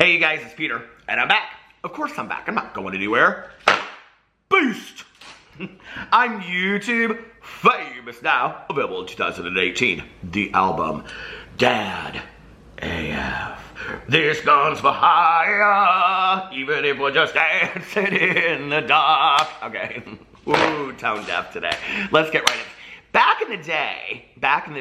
Hey you guys, it's Peter, and I'm back. Of course I'm back, I'm not going anywhere. Boost! I'm YouTube famous now, available in 2018. The album, Dad AF. This gun's for hire, even if we're just dancing in the dark. Okay, ooh, tone deaf today. Let's get right in. Back in the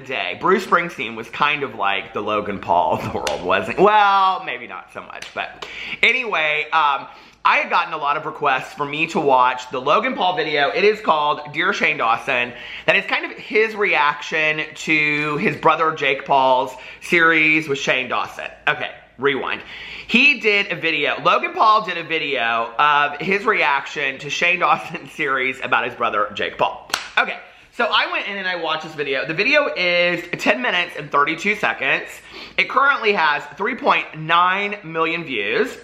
day, Bruce Springsteen was kind of like the Logan Paul of the world, wasn't he? Well, maybe not so much, but anyway, I had gotten a lot of requests for me to watch the Logan Paul video. It is called Dear Shane Dawson. That is kind of his reaction to his brother Jake Paul's series with Shane Dawson. Okay, rewind. He did a video, Logan Paul did a video of his reaction to Shane Dawson's series about his brother Jake Paul. Okay. So I went in and I watched this video. The video is 10 minutes and 32 seconds. It currently has 3.9 million views.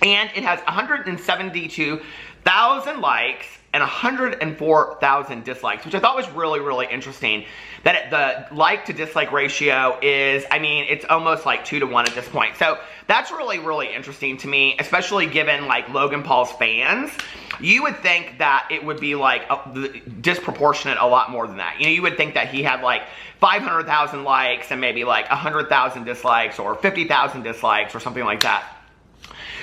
And it has 172,000 likes and 104,000 dislikes, which I thought was really, really interesting. That the like to dislike ratio is, I mean, it's almost like 2 to 1 at this point. So that's really, really interesting to me, especially given like Logan Paul's fans. You would think that it would be like disproportionate a lot more than that. You know, you would think that he had like 500,000 likes and maybe like 100,000 dislikes or 50,000 dislikes or something like that.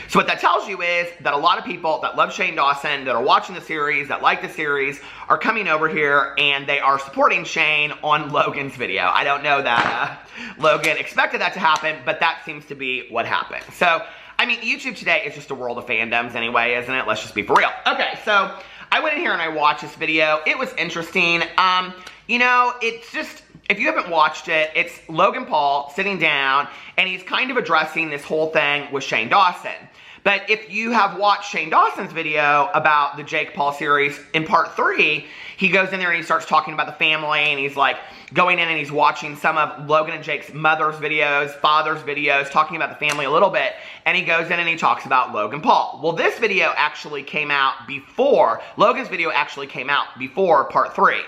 So what that tells you is that a lot of people that love Shane Dawson, that are watching the series, that like the series, are coming over here and they are supporting Shane on Logan's video. I don't know that Logan expected that to happen, but that seems to be what happened. So, I mean, YouTube today is just a world of fandoms anyway, isn't it? Let's just be for real. Okay, so I went in here and I watched this video. It was interesting. You know, it's just, if you haven't watched it, it's Logan Paul sitting down and he's kind of addressing this whole thing with Shane Dawson. But if you have watched Shane Dawson's video about the Jake Paul series in part 3, he goes in there and he starts talking about the family and he's like going in and he's watching some of Logan and Jake's mother's videos, father's videos, talking about the family a little bit, and he goes in and he talks about Logan Paul. Well, this video actually came out before, Logan's video actually came out before part 3.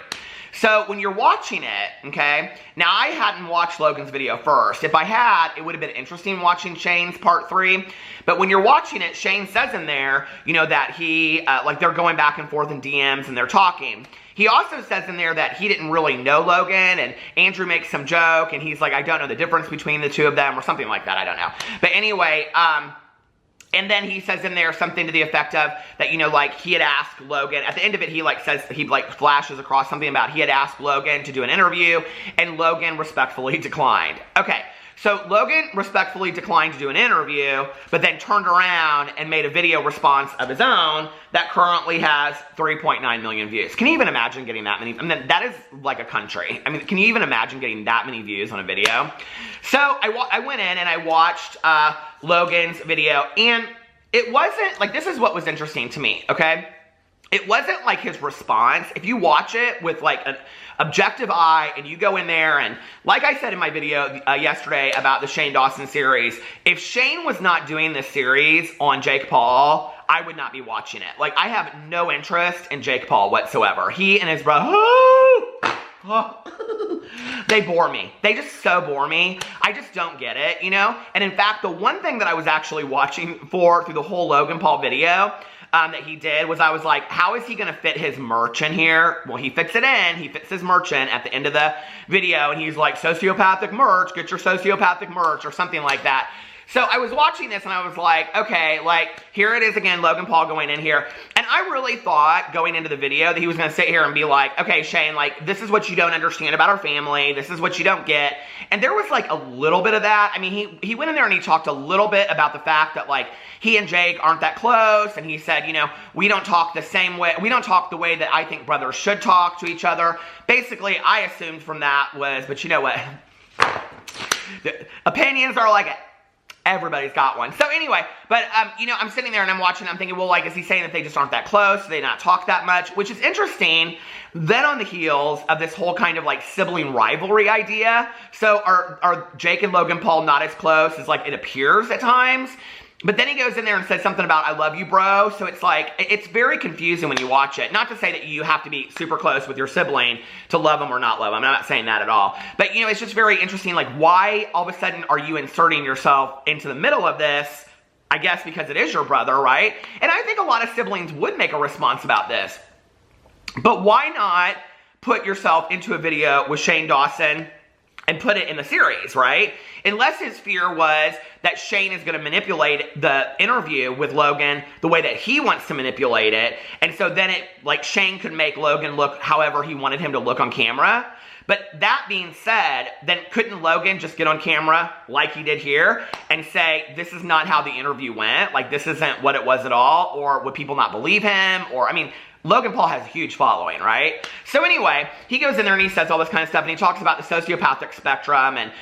So when you're watching it, okay, now I hadn't watched Logan's video first. If I had, it would have been interesting watching Shane's part 3. But when you're watching it, Shane says in there, you know, that he, like they're going back and forth in DMs and they're talking. He also says in there that he didn't really know Logan, and Andrew makes some joke and he's like, I don't know the difference between the two of them or something like that, I don't know. But anyway, and then he says in there something to the effect of that, you know, like he had asked Logan, at the end of it, he like says, he like flashes across something about he had asked Logan to do an interview and Logan respectfully declined. Okay, so Logan respectfully declined to do an interview, but then turned around and made a video response of his own that currently has 3.9 million views. Can you even imagine getting that many? I mean, that is like a country. I mean, can you even imagine getting that many views on a video? So I went in and I watched Logan's video, and it wasn't, like, this is what was interesting to me, okay? It wasn't like his response. If you watch it with like an objective eye and you go in there and, like I said in my video yesterday about the Shane Dawson series, if Shane was not doing this series on Jake Paul, I would not be watching it. Like, I have no interest in Jake Paul whatsoever. He and his brother, they bore me. They just so bore me. I just don't get it, you know? And in fact, the one thing that I was actually watching for through the whole Logan Paul video that he did was, I was like, how is he going to fit his merch in here? Well, he fits it in. He fits his merch in at the end of the video, and he's like, sociopathic merch, get your sociopathic merch, or something like that. So I was watching this and I was like, okay, like, here it is again, Logan Paul going in here. And I really thought going into the video that he was going to sit here and be like, okay, Shane, like, this is what you don't understand about our family. This is what you don't get. And there was like a little bit of that. I mean, he went in there and he talked a little bit about the fact that like he and Jake aren't that close. And he said, you know, we don't talk the same way. We don't talk the way that I think brothers should talk to each other. Basically, I assumed from that was, but you know what? The opinions are like everybody's got one. So anyway, but, you know, I'm sitting there and I'm watching, I'm thinking, well, like, is he saying that they just aren't that close? Do they not talk that much? Which is interesting. Then on the heels of this whole kind of, like, sibling rivalry idea. So are Jake and Logan Paul not as close as, like, it appears at times? But then he goes in there and says something about, I love you, bro. So it's like, it's very confusing when you watch it. Not to say that you have to be super close with your sibling to love them or not love them. I'm not saying that at all. But, you know, it's just very interesting. Like, why all of a sudden are you inserting yourself into the middle of this I guess because it is your brother, right? And I think a lot of siblings would make a response about this. But why not put yourself into a video with Shane Dawson and put it in the series, right? Unless his fear was that Shane is going to manipulate the interview with Logan the way that he wants to manipulate it. And so then Shane could make Logan look however he wanted him to look on camera. But that being said, then couldn't Logan just get on camera like he did here and say, this is not how the interview went, like this isn't what it was at all, or would people not believe him? Or, I mean, Logan Paul has a huge following, right? So anyway, he goes in there and he says all this kind of stuff, and he talks about the sociopathic spectrum, and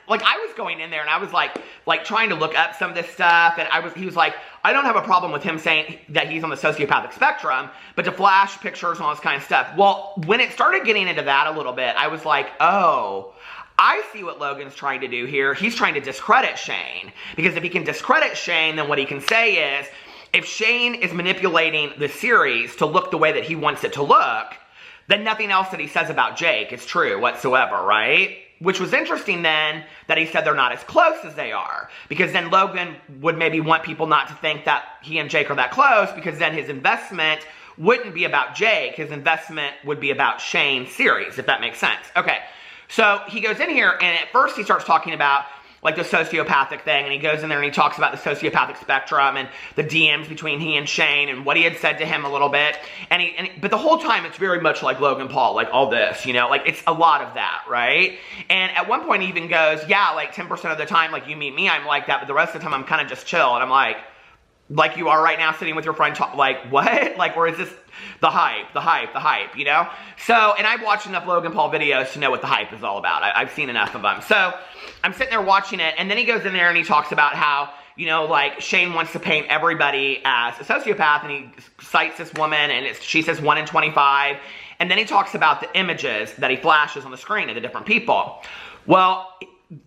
I was going in there and I was like trying to look up some of this stuff, and he was like, I don't have a problem with him saying that he's on the sociopathic spectrum, but to flash pictures and all this kind of stuff. Well, when it started getting into that a little bit, I was like, oh, I see what Logan's trying to do here. He's trying to discredit Shane, because if he can discredit Shane, then what he can say is, if Shane is manipulating the series to look the way that he wants it to look, then nothing else that he says about Jake is true whatsoever, right? Which was interesting then that he said they're not as close as they are, because then Logan would maybe want people not to think that he and Jake are that close, because then his investment wouldn't be about Jake. His investment would be about Shane's series, if that makes sense. Okay, so he goes in here and at first he starts talking about like the sociopathic thing, and he goes in there and he talks about the sociopathic spectrum and the DMs between he and Shane and what he had said to him a little bit, but the whole time it's very much like Logan Paul, like all this, you know, like it's a lot of that, right? And at one point he even goes, yeah, like 10% of the time, like you meet me, I'm like that, but the rest of the time I'm kind of just chill, and I'm like you are right now sitting with your friend, like what? Like, or is this the hype, you know? So, and I've watched enough Logan Paul videos to know what the hype is all about. I've seen enough of them. So, I'm sitting there watching it, and then he goes in there and he talks about how, you know, like, Shane wants to paint everybody as a sociopath, and he cites this woman, and she says 1 in 25, and then he talks about the images that he flashes on the screen of the different people. Well,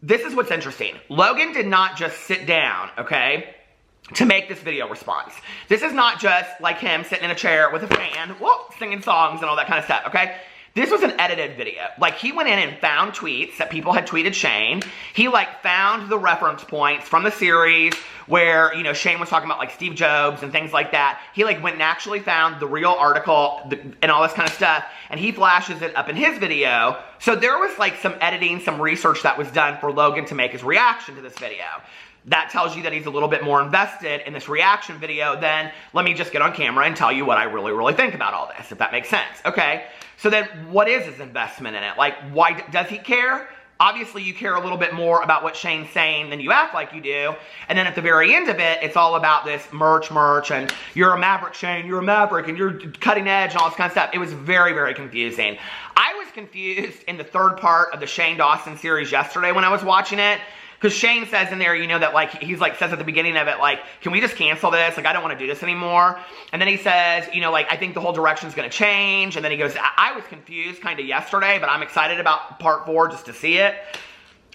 this is what's interesting. Logan did not just sit down, okay, to make this video response. This is not just like him sitting in a chair with a fan, whoop, singing songs and all that kind of stuff, okay? This was an edited video. Like, he went in and found tweets that people had tweeted Shane. He, like, found the reference points from the series where, you know, Shane was talking about, like, Steve Jobs and things like that. He, like, went and actually found the real article and all this kind of stuff, and he flashes it up in his video. So there was, like, some editing, some research that was done for Logan to make his reaction to this video. That tells you that he's a little bit more invested in this reaction video than, let me just get on camera and tell you what I really, really think about all this, if that makes sense. Okay, so then what is his investment in it? Like, why does he care? Obviously, you care a little bit more about what Shane's saying than you act like you do. And then at the very end of it, it's all about this merch, and you're a maverick, Shane, you're a maverick, and you're cutting edge and all this kind of stuff. It was very, very confusing. I was confused in the third part of the Shane Dawson series yesterday when I was watching it. Because Shane says in there, you know, that, like, he's, like, says at the beginning of it, like, can we just cancel this? Like, I don't want to do this anymore. And then he says, you know, like, I think the whole direction's going to change. And then he goes, I was confused kind of yesterday, but I'm excited about part 4 just to see it.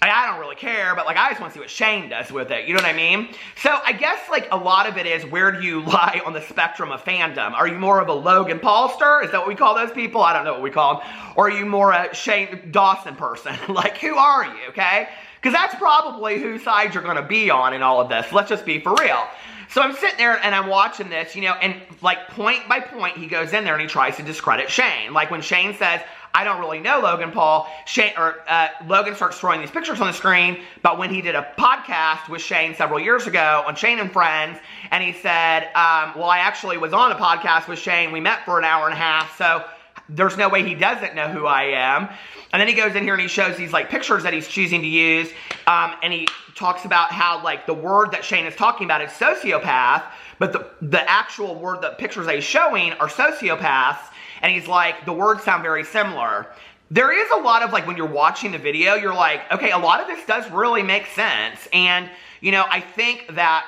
I don't really care, but, like, I just want to see what Shane does with it. You know what I mean? So, I guess, like, a lot of it is, where do you lie on the spectrum of fandom? Are you more of a Logan Paulster? Is that what we call those people? I don't know what we call them. Or are you more a Shane Dawson person? Like, who are you, okay? Because that's probably whose side you're going to be on in all of this. Let's just be for real. So I'm sitting there and I'm watching this, you know, and like point by point, he goes in there and he tries to discredit Shane. Like when Shane says, I don't really know Logan Paul, Logan starts throwing these pictures on the screen about when he did a podcast with Shane several years ago on Shane and Friends. And he said, well, I actually was on a podcast with Shane. We met for an hour and a half. So there's no way he doesn't know who I am. And then he goes in here and he shows these like pictures that he's choosing to use. And he talks about how like the word that Shane is talking about is sociopath, but the actual word, the pictures that he's showing are sociopaths. And he's like, the words sound very similar. There is a lot of like, when you're watching the video, you're like, okay, a lot of this does really make sense. And, you know, I think that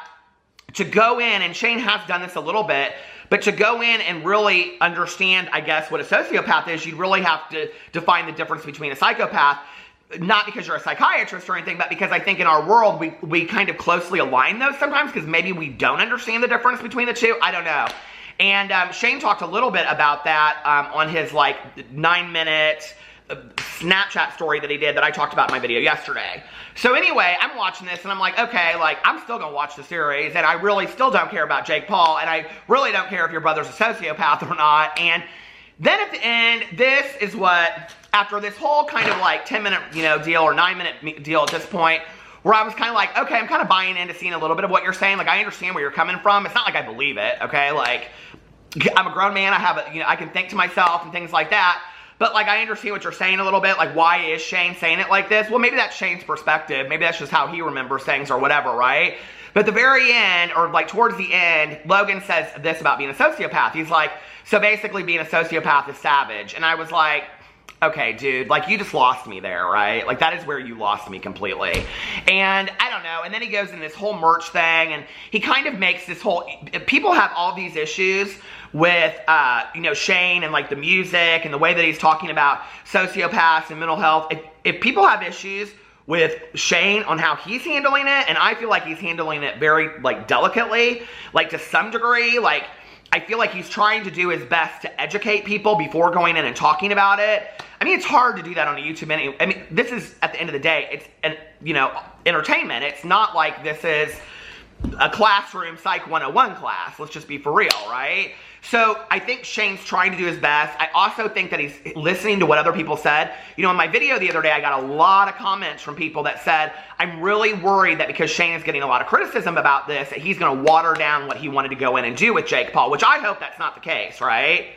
to go in, and Shane has done this a little bit, but to go in and really understand, I guess, what a sociopath is, you'd really have to define the difference between a psychopath, not because you're a psychiatrist or anything, but because I think in our world, we kind of closely align those sometimes because maybe we don't understand the difference between the two. I don't know. And Shane talked a little bit about that on his like 9-minute Snapchat story that he did that I talked about in my video yesterday. So anyway, I'm watching this and I'm like, okay, like, I'm still gonna watch the series, and I really still don't care about Jake Paul, and I really don't care if your brother's a sociopath or not. And then at the end, this is what, after this whole kind of like 10-minute, deal, or 9-minute deal at this point, where I was kind of like, okay, I'm kind of buying into seeing a little bit of what you're saying. Like, I understand where you're coming from. It's not like I believe it, okay? Like, I'm a grown man. I have I can think to myself and things like that. But, like, I understand what you're saying a little bit. Like, why is Shane saying it like this? Well, maybe that's Shane's perspective. Maybe that's just how he remembers things or whatever, right? But at the very end, or, like, towards the end, Logan says this about being a sociopath. He's like, so basically being a sociopath is savage. And I was like, okay, dude, like, you just lost me there, right? Like, that is where you lost me completely. And I don't know. And then he goes in this whole merch thing, and he kind of makes this whole, people have all these issues with, Shane and, like, the music and the way that he's talking about sociopaths and mental health. If people have issues with Shane on how he's handling it, and I feel like he's handling it very, like, delicately, like, to some degree, like, I feel like he's trying to do his best to educate people before going in and talking about it. I mean, it's hard to do that on a YouTube anyway. I mean, this is, at the end of the day, it's, entertainment. It's not like this is a classroom Psych 101 class. Let's just be for real, right? So I think Shane's trying to do his best. I also think that he's listening to what other people said. In my video the other day, I got a lot of comments from people that said, I'm really worried that because Shane is getting a lot of criticism about this, that he's going to water down what he wanted to go in and do with Jake Paul, which I hope that's not the case, right?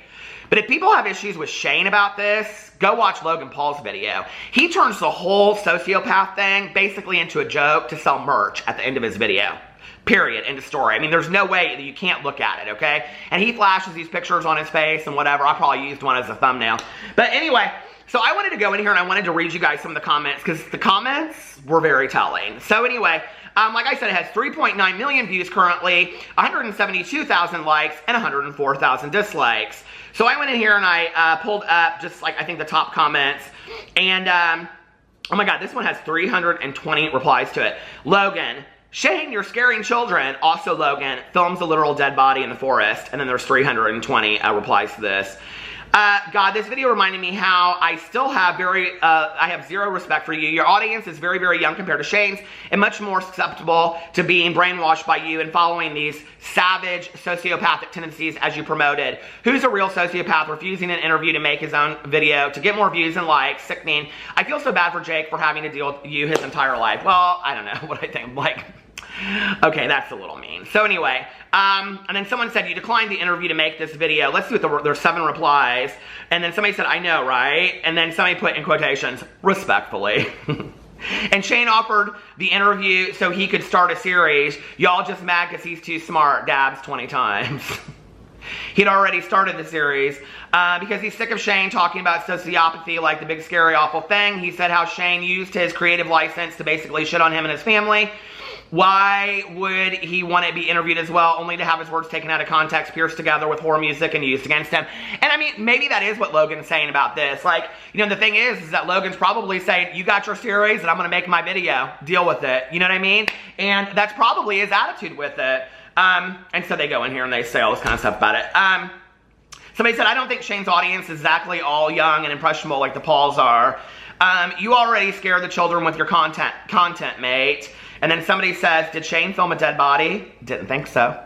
But if people have issues with Shane about this, go watch Logan Paul's video. He turns the whole sociopath thing basically into a joke to sell merch at the end of his video. Period. End of story. I mean, there's no way that you can't look at it, okay? And he flashes these pictures on his face and whatever. I probably used one as a thumbnail. But anyway, so I wanted to go in here and I wanted to read you guys some of the comments because the comments were very telling. So anyway, like I said, it has 3.9 million views currently, 172,000 likes, and 104,000 dislikes. So I went in here and I pulled up just like, I think the top comments. And, oh my God, this one has 320 replies to it. Logan, Shane, you're scaring children. Also, Logan films a literal dead body in the forest. And then there's 320 replies to this. God, this video reminded me how I still have I have zero respect for you. Your audience is very, very young compared to Shane's and much more susceptible to being brainwashed by you and following these savage sociopathic tendencies as you promoted. Who's a real sociopath refusing an interview to make his own video to get more views and likes? Sickening. I feel so bad for Jake for having to deal with you his entire life. Well, I don't know what I think. Like, okay, that's a little mean. So anyway, and then someone said, you declined the interview to make this video. Let's see what there's 7 replies. And then somebody said, I know, right? And then somebody put in quotations, respectfully. And Shane offered the interview so he could start a series. Y'all just mad because he's too smart. Dabs 20 times. He'd already started the series because he's sick of Shane talking about sociopathy like the big scary awful thing. He said how Shane used his creative license to basically shit on him and his family. Why would he want to be interviewed as well, only to have his words taken out of context, pierced together with horror music and used against him? And I mean, maybe that is what Logan's saying about this. Like, the thing is that Logan's probably saying, you got your series and I'm going to make my video. Deal with it. You know what I mean? And that's probably his attitude with it. And so they go in here and they say all this kind of stuff about it. Somebody said, I don't think Shane's audience is exactly all young and impressionable like the Pauls are. You already scare the children with your content, mate. And then somebody says, did Shane film a dead body? Didn't think so.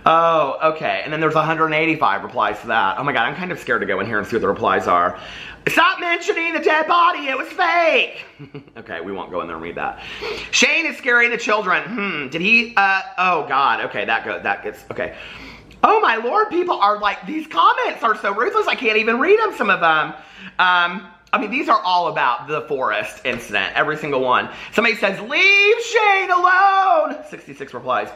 Oh, okay. And then there's 185 replies to that. Oh my God, I'm kind of scared to go in here and see what the replies are. Stop mentioning the dead body, it was fake. Okay, we won't go in there and read that. Shane is scaring the children. Did he, oh God, okay, that gets, okay. Oh my Lord, people are like, these comments are so ruthless, I can't even read them, some of them. I mean, these are all about the forest incident, every single one. Somebody says, leave Shane alone. 66 replies.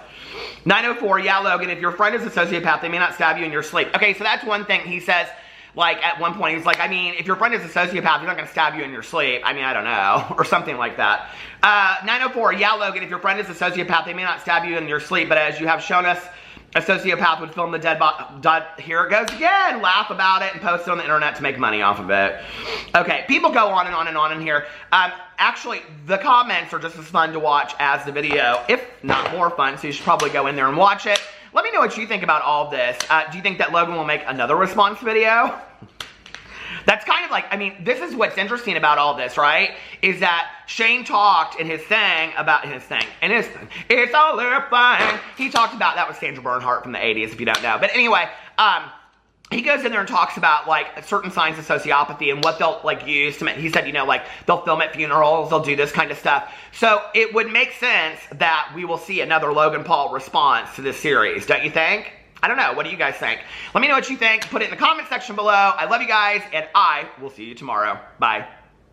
904, yeah, Logan, if your friend is a sociopath, they may not stab you in your sleep. Okay, so that's one thing he says, like, at one point, he's like, I mean, if your friend is a sociopath, he's not going to stab you in your sleep. I mean, I don't know, or something like that. 904, yeah, Logan, if your friend is a sociopath, they may not stab you in your sleep, but as you have shown us, a sociopath would film the dead body. Here it goes again. Laugh about it and post it on the internet to make money off of it. Okay, people go on and on and on in here. Actually, the comments are just as fun to watch as the video, if not more fun, so you should probably go in there and watch it. Let me know what you think about all of this. Do you think that Logan will make another response video? That's kind of like, I mean, this is what's interesting about all this, right? Is that Shane talked in his thing about it's all their thing. He talked about, that was Sandra Bernhardt from the 80s, if you don't know. But anyway, he goes in there and talks about, like, certain signs of sociopathy and what they'll, like, use to make, he said, you know, like, they'll film at funerals, they'll do this kind of stuff. So it would make sense that we will see another Logan Paul response to this series, don't you think? I don't know. What do you guys think? Let me know what you think. Put it in the comment section below. I love you guys, and I will see you tomorrow. Bye.